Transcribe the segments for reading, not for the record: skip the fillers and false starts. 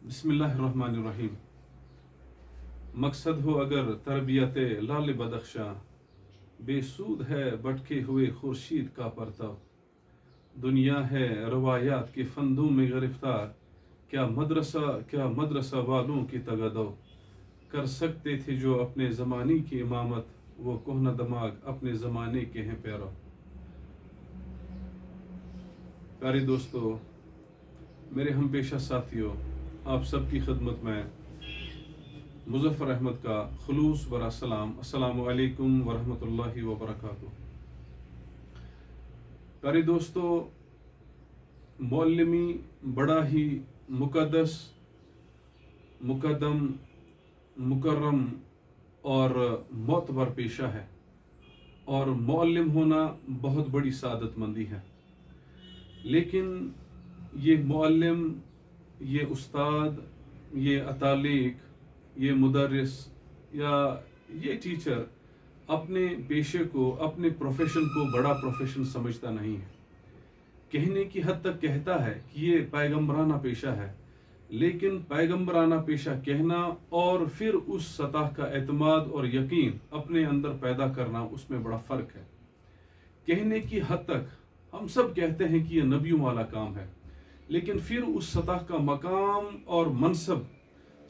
बिस्मिल्लाहिर्रहमानिर्रहीम। मकसद हो अगर तरबियत लाल बदख्शां, बेसूद है भटके हुए खुर्शीद का परतव। दुनिया है रवायात के फंदों में गिरफ्तार, क्या मदरसा वालों की तगदो। कर सकते थे जो अपने ज़माने की इमामत, वो कोहना दमाग अपने ज़माने के हैं पैरो। प्यारे दोस्तों, मेरे हम पेशा साथियों, आप सबकी खिदमत में मुज़फ़्फ़र अहमद का खुलूस बरा सलाम। अस्सलामु अलैकुम वरहमतुल्लाहि वबरकातुहू। प्यारे दोस्तों, मौलमी बड़ा ही मुक़द्दस, मुक़द्दम, मुकर्रम और मोतबर पेशा है, और मौलम होना बहुत बड़ी सादतमंदी है। लेकिन ये मौलम, ये उस्ताद, ये अतालिक, ये मुदर्रिस या ये टीचर अपने पेशे को, अपने प्रोफेशन को बड़ा प्रोफेशन समझता नहीं है। कहने की हद तक कहता है कि ये पैगम्बराना पेशा है, लेकिन पैगम्बराना पेशा कहना और फिर उस सतह का एतमाद और यकीन अपने अंदर पैदा करना, उसमें बड़ा फ़र्क है। कहने की हद तक हम सब कहते हैं कि ये नबियों वाला काम है, लेकिन फिर उस सतह का मकाम और मनसब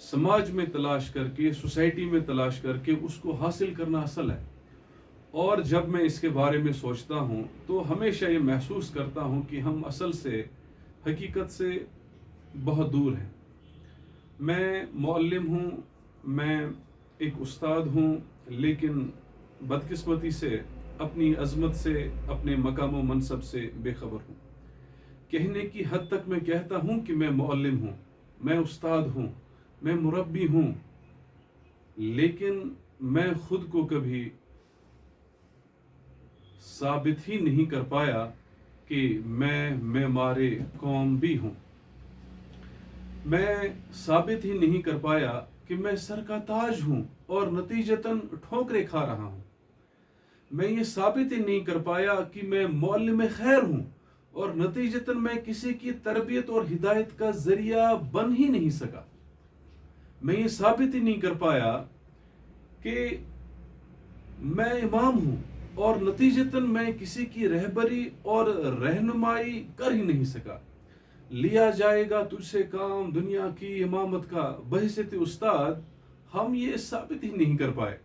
समाज में तलाश करके, सोसाइटी में तलाश करके उसको हासिल करना असल है। और जब मैं इसके बारे में सोचता हूँ तो हमेशा ये महसूस करता हूँ कि हम असल से, हकीकत से बहुत दूर हैं। मैं मौल्लिम हूँ, मैं एक उस्ताद हूँ, लेकिन बदकिस्मती से अपनी अज़मत से, अपने मकाम व मनसब से बेखबर हूँ। कहने की हद तक मैं कहता हूँ कि मैं मौल्लिम हूँ, मैं उस्ताद हूँ, मैं मुरब्बी हूँ, लेकिन मैं खुद को कभी साबित ही नहीं कर पाया कि मैं मेमारे कौम भी हूँ। मैं साबित ही नहीं कर पाया कि मैं सर का ताज हूँ और नतीजतन ठोकरें खा रहा हूँ। मैं ये साबित ही नहीं कर पाया कि मैं मौल्लिम खैर हूँ और नतीजतन मैं किसी की तरबियत और हिदायत का जरिया बन ही नहीं सका। मैं ये साबित ही नहीं कर पाया कि मैं इमाम हूँ और नतीजतन मैं किसी की रहबरी और रहनुमाई कर ही नहीं सका। लिया जाएगा तुझसे काम दुनिया की इमामत का, बहैसियत उस्ताद हम ये साबित ही नहीं कर पाए।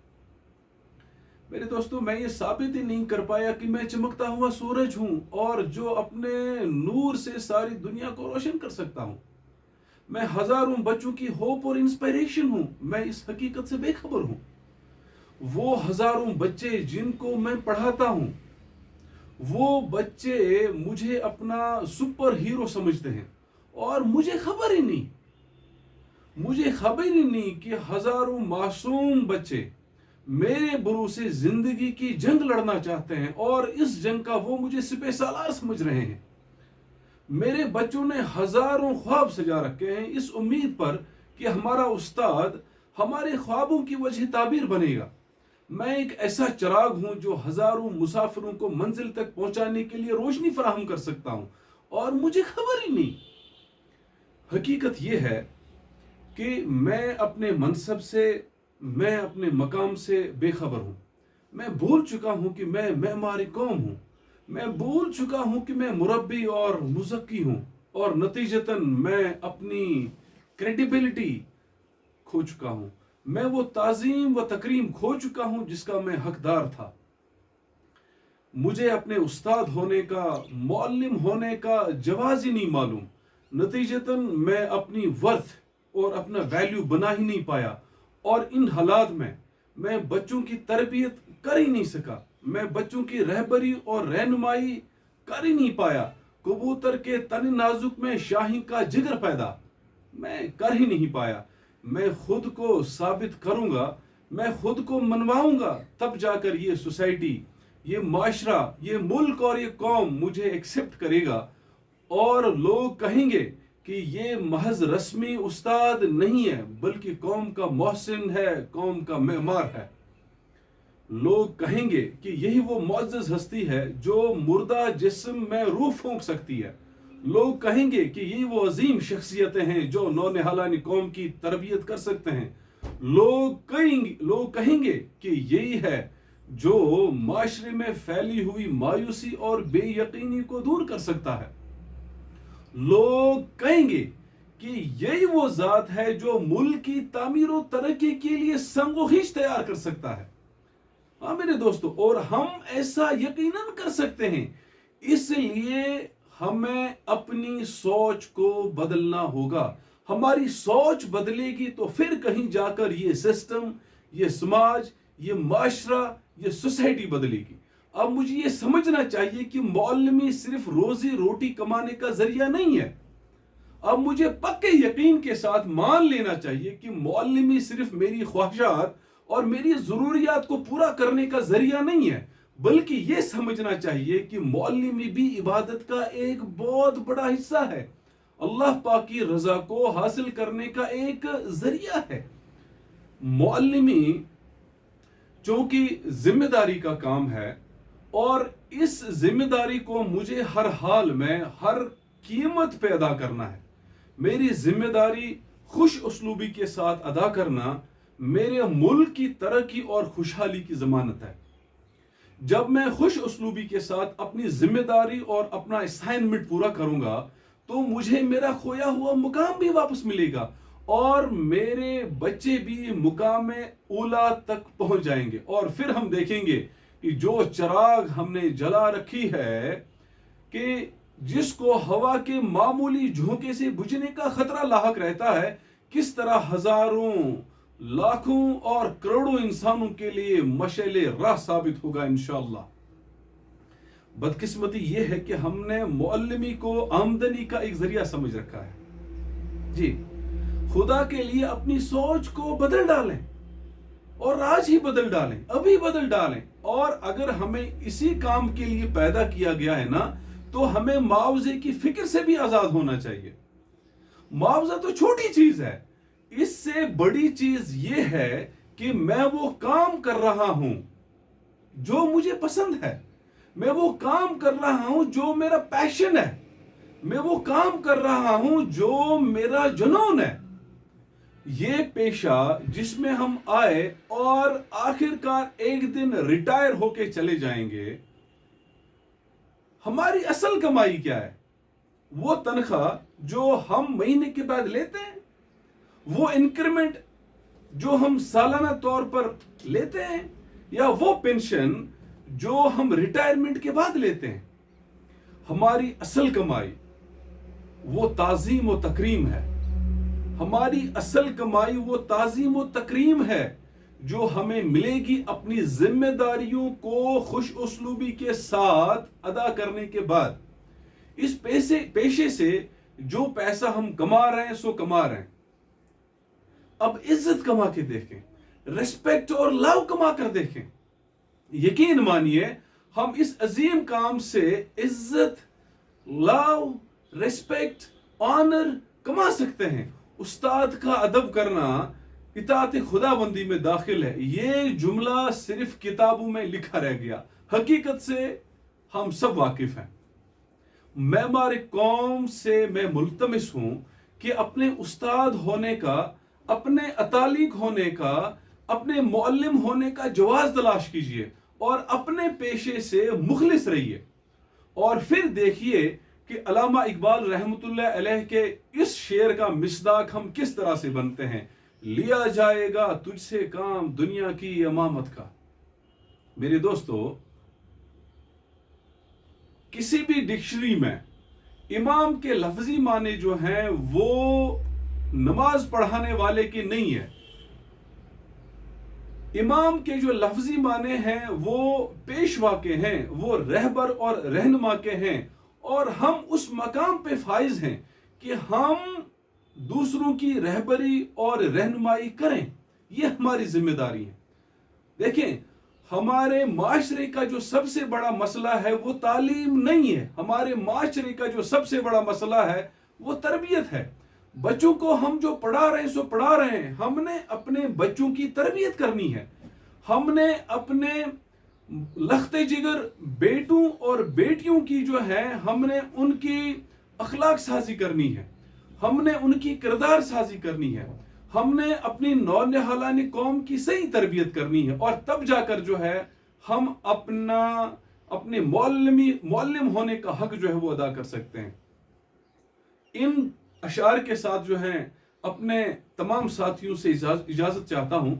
मेरे दोस्तों, मैं ये साबित ही नहीं कर पाया कि मैं चमकता हुआ सूरज हूं और जो अपने नूर से सारी दुनिया को रोशन कर सकता हूं। मैं हजारों बच्चों की होप और इंस्पिरेशन हूं। मैं इस हकीकत से बेखबर हूं। वो हजारों बच्चे जिनको मैं पढ़ाता हूं, वो बच्चे मुझे अपना सुपर हीरो समझते हैं और मुझे खबर ही नहीं कि हजारों मासूम बच्चे मेरे भरोसे जिंदगी की जंग लड़ना चाहते हैं और इस जंग का वो मुझे सिपह सालार समझ रहे हैं। मेरे बच्चों ने हजारों ख्वाब सजा रखे हैं इस उम्मीद पर कि हमारा उस्ताद हमारे ख्वाबों की वजह ताबीर बनेगा। मैं एक ऐसा चिराग हूं जो हजारों मुसाफिरों को मंजिल तक पहुंचाने के लिए रोशनी फराहम कर सकता हूं, और मुझे खबर ही नहीं। हकीकत यह है कि मैं अपने मनसब से, मैं अपने मकाम से बेखबर हूं। मैं भूल चुका हूं कि मैं मेमारी कौम हूं। मैं भूल चुका हूं कि मैं मुरब्बी और मुज़क्की हूं, और नतीजतन मैं अपनी क्रेडिबिलिटी खो चुका हूं। मैं वो ताज़ीम व तकरीम खो चुका हूं जिसका मैं हकदार था। मुझे अपने उस्ताद होने का, मौल्लिम होने का जवाज ही नहीं मालूम। नतीजतन मैं अपनी वर्थ और अपना वैल्यू बना ही नहीं पाया, और इन हालात में मैं बच्चों की तरबियत कर ही नहीं सका। मैं बच्चों की रहबरी और रहनुमाई कर ही नहीं पाया। कबूतर के तन नाजुक में शाही का जिगर पैदा मैं कर ही नहीं पाया। मैं खुद को साबित करूंगा, मैं खुद को मनवाऊंगा, तब जाकर ये सोसाइटी, ये माशरा, ये मुल्क और ये कौम मुझे एक्सेप्ट करेगा, और लोग कहेंगे कि ये महज रस्मी उस्ताद नहीं है बल्कि कौम का मोहसिन है, कौम का मेमार है। लोग कहेंगे कि यही वो मुअज़्ज़ज़ हस्ती है जो मुर्दा जिस्म में रूह फूंक सकती है, लोग कहेंगे कि ये वो अजीम शख्सियतें हैं जो नौनिहालानी कौम की तरबियत कर सकते हैं। लोग कहेंगे कि यही है जो माशरे में फैली हुई मायूसी और बेयकीनी को दूर कर सकता है। लोग कहेंगे कि यही वो जात है जो मुल्क की तामीर और तरक्की के लिए संगोहिश तैयार कर सकता है। हाँ मेरे दोस्तों, और हम ऐसा यकीनन कर सकते हैं। इसलिए हमें अपनी सोच को बदलना होगा। हमारी सोच बदलेगी तो फिर कहीं जाकर ये सिस्टम, ये समाज, ये माशरा, ये सोसाइटी बदलेगी। अब मुझे ये समझना चाहिए कि मौलवी सिर्फ रोजी रोटी कमाने का जरिया नहीं है। अब मुझे पक्के यकीन के साथ मान लेना चाहिए कि मौलवी सिर्फ मेरी ख्वाहिशात और मेरी जरूरियात को पूरा करने का जरिया नहीं है, बल्कि ये समझना चाहिए कि मौलवी भी इबादत का एक बहुत बड़ा हिस्सा है, अल्लाह पाक की रजा को हासिल करने का एक जरिया है। मौलवी चूंकि जिम्मेदारी का काम है और इस जिम्मेदारी को मुझे हर हाल में हर कीमत पे अदा करना है। मेरी जिम्मेदारी खुश उसलूबी के साथ अदा करना मेरे मुल्क की तरक्की और खुशहाली की जमानत है। जब मैं खुश उसलूबी के साथ अपनी जिम्मेदारी और अपना असाइनमेंट पूरा करूंगा तो मुझे मेरा खोया हुआ मुकाम भी वापस मिलेगा और मेरे बच्चे भी मुकाम ऊला तक पहुंच जाएंगे। और फिर हम देखेंगे कि जो चिराग हमने जला रखी है, कि जिसको हवा के मामूली झोंके से बुझने का खतरा लाहक रहता है, किस तरह हजारों, लाखों और करोड़ों इंसानों के लिए मशअले राह साबित होगा इंशाअल्लाह। बदकिस्मती यह है कि हमने मौलवी को आमदनी का एक जरिया समझ रखा है। जी, खुदा के लिए अपनी सोच को बदल डालें और आज ही बदल डालें, अभी बदल डालें। और अगर हमें इसी काम के लिए पैदा किया गया है ना, तो हमें मुआवजे की फिक्र से भी आजाद होना चाहिए। मुआवजा तो छोटी चीज है, इससे बड़ी चीज यह है कि मैं वो काम कर रहा हूं जो मुझे पसंद है, मैं वो काम कर रहा हूं जो मेरा पैशन है, मैं वो काम कर रहा हूं जो मेरा जुनून है। ये पेशा जिसमें हम आए और आखिरकार एक दिन रिटायर होके चले जाएंगे, हमारी असल कमाई क्या है? वो तनख्वाह जो हम महीने के बाद लेते हैं, वो इंक्रीमेंट जो हम सालाना तौर पर लेते हैं, या वो पेंशन जो हम रिटायरमेंट के बाद लेते हैं। हमारी असल कमाई वो ताजीम व तकरीम है। हमारी असल कमाई वो ताजीम व तकरीम है जो हमें मिलेगी अपनी जिम्मेदारियों को खुश उसलूबी के साथ अदा करने के बाद। इस पेशे से जो पैसा हम कमा रहे हैं सो कमा रहे हैं। अब इज्जत कमा के देखें, रिस्पेक्ट और लव कमा कर देखें। यकीन मानिए, हम इस अजीम काम से इज्जत, लव, रिस्पेक्ट, ऑनर कमा सकते हैं। उस्ताद का अदब करना इताअत खुदाबंदी में दाखिल है। ये जुमला सिर्फ किताबों में लिखा रह गया, हकीकत से हम सब वाकिफ हैं। मैं हमारे कौम से मैं मुल्तमिस हूं कि अपने उस्ताद होने का, अपने अतालिक होने का, अपने मुअल्लिम होने का जवाज तलाश कीजिए और अपने पेशे से मुखलिस रहिए। और फिर देखिए कि अल्लामा इकबाल रहमतुल्लाह अलैह के इस शेर का मिसदाक हम किस तरह से बनते हैं। लिया जाएगा तुझसे काम दुनिया की इमामत का। मेरे दोस्तों, किसी भी डिक्शनरी में इमाम के लफ्जी माने जो हैं वो नमाज पढ़ाने वाले की नहीं है। इमाम के जो लफ्जी माने हैं वो पेशवा के हैं, वो रहबर और रहनुमा के हैं। और हम उस मकाम पे फाइज हैं कि हम दूसरों की रहबरी और रहनुमाई करें। ये हमारी जिम्मेदारी है। देखें, हमारे माशरे का जो सबसे बड़ा मसला है वो तालीम नहीं है। हमारे माशरे का जो सबसे बड़ा मसला है वो तरबियत है। बच्चों को हम जो पढ़ा रहे हैं सो पढ़ा रहे हैं। हमने अपने बच्चों की तरबियत करनी है। हमने अपने लख्ते जिगर बेटों और बेटियों की जो है, हमने उनकी اخلاق سازی کرنی ہے، ہم نے ان کی کردار سازی کرنی ہے، ہم نے اپنی نونہالان قوم کی صحیح تربیت کرنی ہے، اور تب جا کر جو ہے ہم اپنے معلم ہونے کا حق جو ہے وہ ادا کر سکتے ہیں۔ ان اشعار کے ساتھ جو ہیں اپنے تمام ساتھیوں سے اجازت چاہتا ہوں۔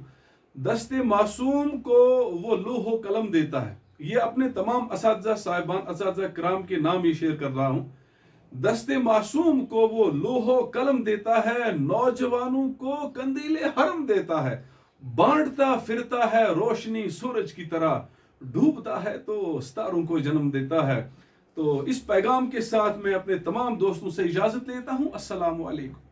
دست معصوم کو وہ لوح و قلم دیتا ہے، یہ اپنے تمام اساتذہ صاحبان، اساتذہ کرام کے نام یہ شیئر کر رہا ہوں۔ دست معصوم کو وہ لوح و قلم دیتا ہے، نوجوانوں کو قندیل حرم دیتا ہے، بانٹتا پھرتا ہے روشنی سورج کی طرح، ڈوبتا ہے تو ستاروں کو جنم دیتا ہے۔ تو اس پیغام کے ساتھ میں اپنے تمام دوستوں سے اجازت لیتا ہوں۔ السلام علیکم۔